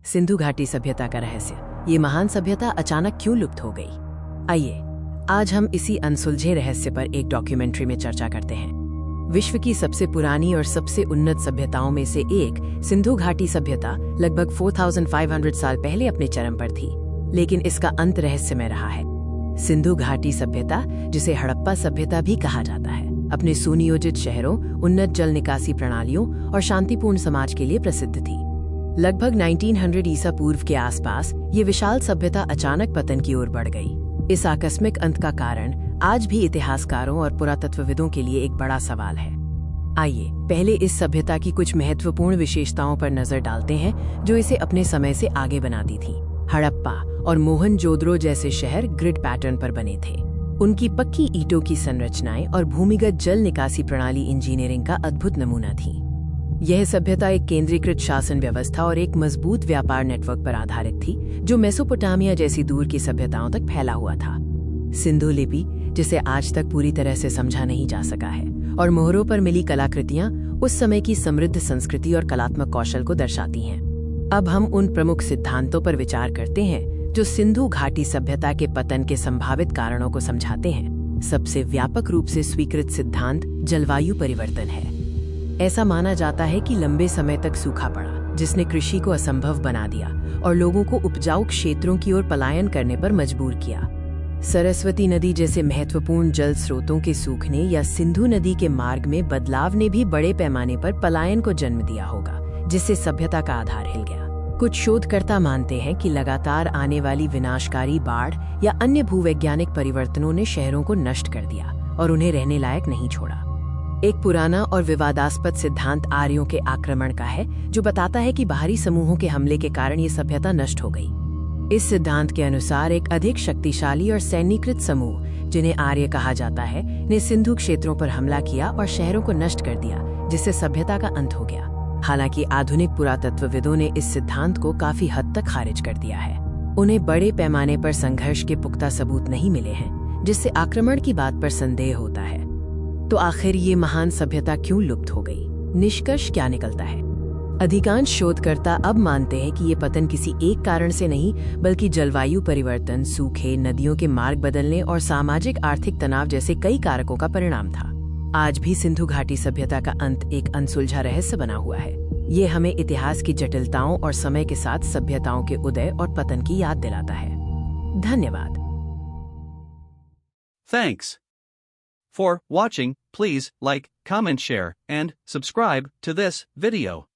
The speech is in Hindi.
सिंधु घाटी सभ्यता का रहस्य, ये महान सभ्यता अचानक क्यों लुप्त हो गई? आइए आज हम इसी अनसुलझे रहस्य पर एक डॉक्यूमेंट्री में चर्चा करते हैं। विश्व की सबसे पुरानी और सबसे उन्नत सभ्यताओं में से एक सिंधु घाटी सभ्यता लगभग 4500 साल पहले अपने चरम पर थी, लेकिन इसका अंत रहस्यमय रहा है। सिंधु घाटी सभ्यता, जिसे हड़प्पा सभ्यता भी कहा जाता है, अपने सुनियोजित शहरों, उन्नत जल निकासी प्रणालियों और शांतिपूर्ण समाज के लिए प्रसिद्ध थी। लगभग 1900 ईसा पूर्व के आसपास ये विशाल सभ्यता अचानक पतन की ओर बढ़ गई। इस आकस्मिक अंत का कारण आज भी इतिहासकारों और पुरातत्वविदों के लिए एक बड़ा सवाल है। आइए पहले इस सभ्यता की कुछ महत्वपूर्ण विशेषताओं पर नजर डालते हैं जो इसे अपने समय से आगे बनाती थी। हड़प्पा और मोहनजोदड़ो जैसे शहर ग्रिड पैटर्न पर बने थे। उनकी पक्की ईंटों की संरचनाएं और भूमिगत जल निकासी प्रणाली इंजीनियरिंग का अद्भुत नमूना थी। यह सभ्यता एक केंद्रीकृत शासन व्यवस्था और एक मजबूत व्यापार नेटवर्क पर आधारित थी, जो मेसोपोटामिया जैसी दूर की सभ्यताओं तक फैला हुआ था। सिंधु लिपि, जिसे आज तक पूरी तरह से समझा नहीं जा सका है, और मोहरों पर मिली कलाकृतियां उस समय की समृद्ध संस्कृति और कलात्मक कौशल को दर्शाती हैं। अब हम उन प्रमुख सिद्धांतों पर विचार करते हैं जो सिंधु घाटी सभ्यता के पतन के संभावित कारणों को समझाते हैं। सबसे व्यापक रूप से स्वीकृत सिद्धांत जलवायु परिवर्तन है। ऐसा माना जाता है कि लंबे समय तक सूखा पड़ा, जिसने कृषि को असंभव बना दिया और लोगों को उपजाऊ क्षेत्रों की ओर पलायन करने पर मजबूर किया। सरस्वती नदी जैसे महत्वपूर्ण जल स्रोतों के सूखने या सिंधु नदी के मार्ग में बदलाव ने भी बड़े पैमाने पर पलायन को जन्म दिया होगा, जिससे सभ्यता का आधार हिल गया। कुछ शोधकर्ता मानते हैं कि लगातार आने वाली विनाशकारी बाढ़ या अन्य भूवैज्ञानिक परिवर्तनों ने शहरों को नष्ट कर दिया और उन्हें रहने लायक नहीं छोड़ा। एक पुराना और विवादास्पद सिद्धांत आर्यों के आक्रमण का है, जो बताता है कि बाहरी समूहों के हमले के कारण ये सभ्यता नष्ट हो गई। इस सिद्धांत के अनुसार एक अधिक शक्तिशाली और सैन्यीकृत समूह, जिन्हें आर्य कहा जाता है, ने सिंधु क्षेत्रों पर हमला किया और शहरों को नष्ट कर दिया, जिससे सभ्यता का अंत हो गया। हालांकि आधुनिक पुरातत्वविदों ने इस सिद्धांत को काफी हद तक खारिज कर दिया है। उन्हें बड़े पैमाने पर संघर्ष के पुख्ता सबूत नहीं मिले हैं, जिससे आक्रमण की बात पर संदेह होता है। तो आखिर ये महान सभ्यता क्यों लुप्त हो गई? निष्कर्ष क्या निकलता है? अधिकांश शोधकर्ता अब मानते हैं कि ये पतन किसी एक कारण से नहीं, बल्कि जलवायु परिवर्तन, सूखे, नदियों के मार्ग बदलने और सामाजिक आर्थिक तनाव जैसे कई कारकों का परिणाम था। आज भी सिंधु घाटी सभ्यता का अंत एक अनसुलझा रहस्य बना हुआ है। ये हमें इतिहास की जटिलताओं और समय के साथ सभ्यताओं के उदय और पतन की याद दिलाता है। धन्यवाद। Thanks for watching. Please like, comment, share, and subscribe to this video.